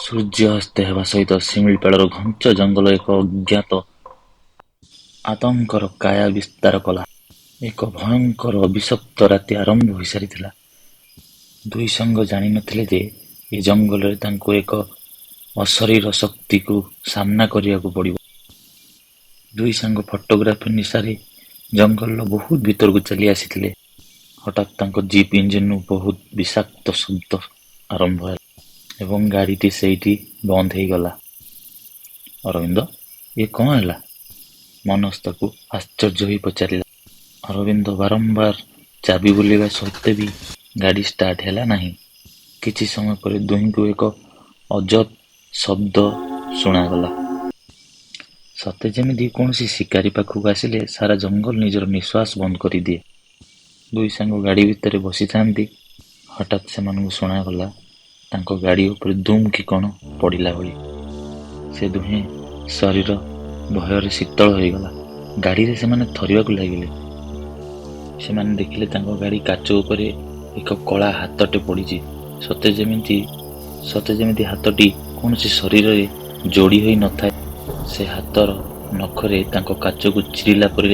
ସୂର୍ଯ୍ୟ ଅସ୍ତ ହେବା ସହିତ ଶିମିଳିପାଳର ଘଞ୍ଚ ଜଙ୍ଗଲ ଏକ ଅଜ୍ଞାତ ଆତଙ୍କର କାୟା ବିସ୍ତାର କଲା। ଏକ ଭୟଙ୍କର ଅଭିଶପ୍ତ ରାତି ଆରମ୍ଭ ହୋଇସାରିଥିଲା। ଦୁଇ ସାଙ୍ଗ ଜାଣିନଥିଲେ ଯେ ଏ ଜଙ୍ଗଲରେ ତାଙ୍କୁ ଏକ ଅଶରୀର ଶକ୍ତିକୁ ସାମ୍ନା କରିବାକୁ ପଡ଼ିବ। ଦୁଇ ସାଙ୍ଗ ଫଟୋଗ୍ରାଫି ନିଶାରେ ଜଙ୍ଗଲର ବହୁତ ଭିତରକୁ ଚାଲି ଆସିଥିଲେ। ହଠାତ୍ ତାଙ୍କ ଜିପ୍ ଇଞ୍ଜିନ୍ରୁ ବହୁତ ବିଷାକ୍ତ ଶବ୍ଦ ଆରମ୍ଭ ହେଲା ଏବଂ ଗାଡ଼ିଟି ସେଇଠି ବନ୍ଦ ହେଇଗଲା। ଅରବିନ୍ଦ, ଏ କ'ଣ ହେଲା? ମନୋଜ ତାକୁ ଆଶ୍ଚର୍ଯ୍ୟ ହୋଇ ପଚାରିଲା। ଅରବିନ୍ଦ ବାରମ୍ବାର ଚାବି ବୁଲିବା ସତ୍ତ୍ୱେ ବି ଗାଡ଼ି ଷ୍ଟାର୍ଟ ହେଲା ନାହିଁ। କିଛି ସମୟ ପରେ ଦୁହିଁଙ୍କୁ ଏକ ଅଜବ ଶବ୍ଦ ଶୁଣାଗଲା। ସତେ ଯେମିତି କୌଣସି ଶିକାରୀ ପାଖକୁ ଆସିଲେ ସାରା ଜଙ୍ଗଲ ନିଜର ନିଶ୍ୱାସ ବନ୍ଦ କରିଦିଏ। ଦୁଇ ସାଙ୍ଗ ଗାଡ଼ି ଭିତରେ ବସିଥାନ୍ତି। ହଠାତ୍ ସେମାନଙ୍କୁ ଶୁଣାଗଲା ତାଙ୍କ ଗାଡ଼ି ଉପରେ ଧୁମ୍ କି କ'ଣ ପଡ଼ିଲା ଭଳି। ସେ ଦୁହେଁ ଶରୀର ଭୟରେ ଶୀତଳ ହୋଇଗଲା। ଗାଡ଼ିରେ ସେମାନେ ଥରିବାକୁ ଲାଗିଲେ। ସେମାନେ ଦେଖିଲେ ତାଙ୍କ ଗାଡ଼ି କାଚ ଉପରେ ଏକ କଳା ହାତଟେ ପଡ଼ିଛି। ସତେ ଯେମିତି ହାତଟି କୌଣସି ଶରୀରରେ ଯୋଡ଼ି ହୋଇ ନଥାଏ। ସେ ହାତର ନଖରେ ତାଙ୍କ କାଚକୁ ଚିରିଲା ପରି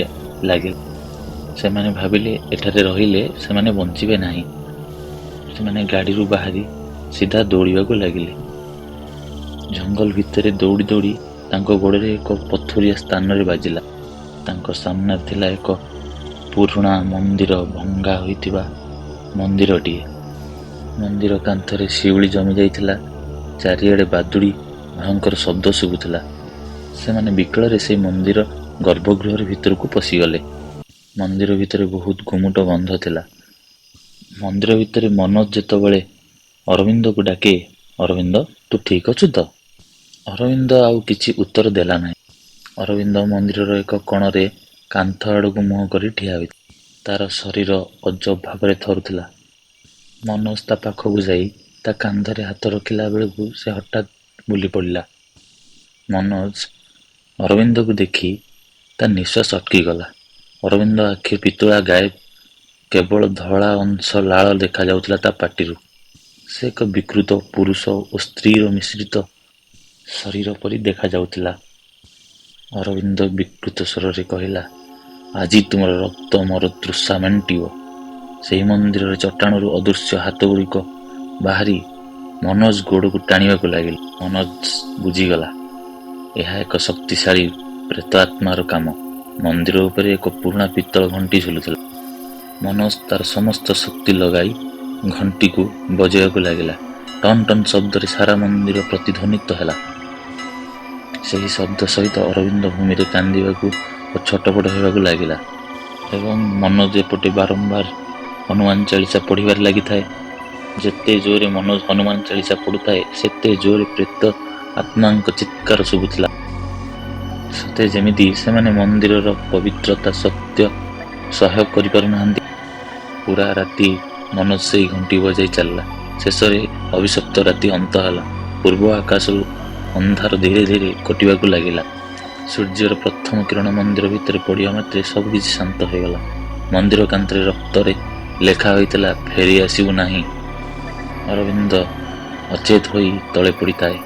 ଲାଗିଲା। ସେମାନେ ଭାବିଲେ ଏଠାରେ ରହିଲେ ସେମାନେ ବଞ୍ଚିବେ ନାହିଁ। ସେମାନେ ଗାଡ଼ିରୁ ବାହାରି ସିଧା ଦୌଡ଼ିବାକୁ ଲାଗିଲେ। ଜଙ୍ଗଲ ଭିତରେ ଦୌଡ଼ି ଦୌଡ଼ି ତାଙ୍କ ଗୋଡ଼ରେ ଏକ ପଥୁରିଆ ସ୍ଥାନରେ ବାଜିଲା। ତାଙ୍କ ସାମ୍ନାରେ ଥିଲା ଏକ ପୁରୁଣା ମନ୍ଦିର, ଭଙ୍ଗା ହୋଇଥିବା ମନ୍ଦିରଟିଏ। ମନ୍ଦିର କାନ୍ଥରେ ଶିଉଳି ଜମି ଯାଇଥିଲା। ଚାରିଆଡ଼େ ବାଦୁଡ଼ି ଭୟଙ୍କର ଶବ୍ଦ ଶୁଭୁଥିଲା। ସେମାନେ ବିକଳରେ ସେହି ମନ୍ଦିର ଗର୍ଭଗୃହର ଭିତରକୁ ପଶିଗଲେ। ମନ୍ଦିର ଭିତରେ ବହୁତ ଗୁମୁଟ ଗନ୍ଧ ଥିଲା। ମନ୍ଦିର ଭିତରେ ମନୋଜ ଯେତେବେଳେ ଅରବିନ୍ଦକୁ ଡାକେ, ଅରବିନ୍ଦ, ତୁ ଠିକ୍ ଅଛୁ ତ? ଅରବିନ୍ଦ ଆଉ କିଛି ଉତ୍ତର ଦେଲା ନାହିଁ। ଅରବିନ୍ଦ ମନ୍ଦିରର ଏକ କୋଣରେ କାନ୍ଥ ଆଡ଼କୁ ମୁହଁ କରି ଠିଆ ହୋଇଥିଲା। ତାର ଶରୀର ଅଜବ ଭାବରେ ଥରୁଥିଲା। ମନୋଜ ତା ପାଖକୁ ଯାଇ ତା କାନ୍ଧରେ ହାତ ରଖିଲା ବେଳକୁ ସେ ହଠାତ୍ ବୁଲି ପଡ଼ିଲା। ମନୋଜ ଅରବିନ୍ଦକୁ ଦେଖି ତା ନିଶ୍ୱାସ ଅଟକିଗଲା। ଅରବିନ୍ଦ ଆଖି ପିତୁଳା ଗାୟବ। କେବଳ ଧଳା ଅଂଶ ଲାଳ ଦେଖାଯାଉଥିଲା ତା ପାଟିରୁ। ସେ ଏକ ବିକୃତ ପୁରୁଷ ଓ ସ୍ତ୍ରୀର ମିଶ୍ରିତ ଶରୀର ପରି ଦେଖାଯାଉଥିଲା। ଅରବିନ୍ଦ ବିକୃତ ସ୍ୱରରେ କହିଲା, ଆଜି ତୁମର ରକ୍ତ ମୋର ତୃଷା ମେଣ୍ଟିବ। ସେହି ମନ୍ଦିରର ଚଟାଣରୁ ଅଦୃଶ୍ୟ ହାତଗୁଡ଼ିକ ବାହାରି ମନୋଜ ଗୋଡ଼କୁ ଟାଣିବାକୁ ଲାଗିଲା। ମନୋଜ ବୁଝିଗଲା, ଏହା ଏକ ଶକ୍ତିଶାଳୀ ପ୍ରେତ ଆତ୍ମାର କାମ। ମନ୍ଦିର ଉପରେ ଏକ ପୁରୁଣା ପିତ୍ତଳ ଘଣ୍ଟି ଝୁଲୁଥିଲା। ମନୋଜ ତାର ସମସ୍ତ ଶକ୍ତି ଲଗାଇ ଘଣ୍ଟିକୁ ବଜାଇବାକୁ ଲାଗିଲା। ଟନ୍ ଟନ୍ ଶବ୍ଦରେ ସାରା ମନ୍ଦିର ପ୍ରତିଧ୍ୱନିତ ହେଲା। ସେହି ଶବ୍ଦ ସହିତ ଅରବିନ୍ଦ ଭୂମିରେ କାନ୍ଦିବାକୁ ଓ ଛଟପଟ ହେବାକୁ ଲାଗିଲା ଏବଂ ମନୋଜ ଏପଟେ ବାରମ୍ବାର ହନୁମାନ ଚାଳିଶା ପଢ଼ିବାରେ ଲାଗିଥାଏ। ଯେତେ ଜୋରରେ ମନୋଜ ହନୁମାନ ଚାଳିଶା ପଢ଼ୁଥାଏ, ସେତେ ଜୋରରେ ପ୍ରେତ ଆତ୍ମାଙ୍କ ଚିତ୍କାର ଶୁଭୁଥିଲା। ସତେ ଯେମିତି ସେମାନେ ମନ୍ଦିରର ପବିତ୍ରତା ସତ୍ୟ ସହ୍ୟ କରିପାରୁନାହାନ୍ତି। ପୁରା ରାତି ମନୋଜ ସେହି ଘଣ୍ଟି ବଜାଇ ଚାଲିଲା। ଶେଷରେ ଅଭିଶପ୍ତ ରାତି ଅନ୍ତ ହେଲା। ପୂର୍ବ ଆକାଶରୁ ଅନ୍ଧାର ଧୀରେ ଧୀରେ କଟିବାକୁ ଲାଗିଲା। ସୂର୍ଯ୍ୟର ପ୍ରଥମ କିରଣ ମନ୍ଦିର ଭିତରେ ପଡ଼ିବା ମାତ୍ରେ ସବୁକିଛି ଶାନ୍ତ ହୋଇଗଲା। ମନ୍ଦିର କାନ୍ଥରେ ରକ୍ତରେ ଲେଖା ହୋଇଥିଲା, ଫେରି ଆସିବୁ ନାହିଁ। ଅରବିନ୍ଦ ଅଚେତ ହୋଇ ତଳେ ପଡ଼ିଥାଏ।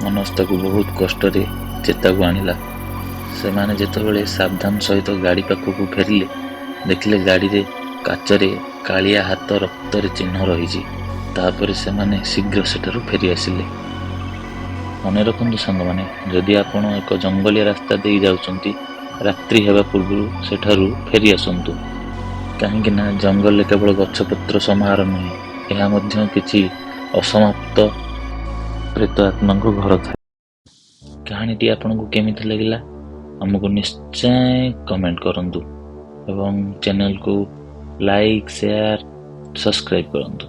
ମନୋଜ ତାକୁ ବହୁତ କଷ୍ଟରେ ଚେତାକୁ ଆଣିଲା। ସେମାନେ ଯେତେବେଳେ ସାବଧାନ ସହିତ ଗାଡ଼ି ପାଖକୁ ଫେରିଲେ, ଦେଖିଲେ ଗାଡ଼ିରେ କାଚରେ କାଳିଆ ହାତ ରକ୍ତରେ ଚିହ୍ନ ରହିଛି। ତାପରେ ସେମାନେ ଶୀଘ୍ର ସେଠାରୁ ଫେରି ଆସିଲେ। ମନେ ରଖନ୍ତୁ ସାଙ୍ଗମାନେ, ଯଦି ଆପଣ ଏକ ଜଙ୍ଗଲିଆ ରାସ୍ତା ଦେଇ ଯାଉଛନ୍ତି, ରାତ୍ରି ହେବା ପୂର୍ବରୁ ସେଠାରୁ ଫେରି ଆସନ୍ତୁ। କାହିଁକି ନା ଜଙ୍ଗଲରେ କେବଳ ଗଛପତ୍ର ସମାହାର ନୁହେଁ, ଏହା ମଧ୍ୟ କିଛି ଅସମାପ୍ତ ପ୍ରେତ ଆତ୍ମାଙ୍କ ଘର ଥାଏ। କାହାଣୀଟି ଆପଣଙ୍କୁ କେମିତି ଲାଗିଲା ଆମକୁ ନିଶ୍ଚୟ କମେଣ୍ଟ କରନ୍ତୁ ଏବଂ ଚ୍ୟାନେଲକୁ ଲାଇକ୍, ସେୟାର, ସବସ୍କ୍ରାଇବ୍ କରନ୍ତୁ।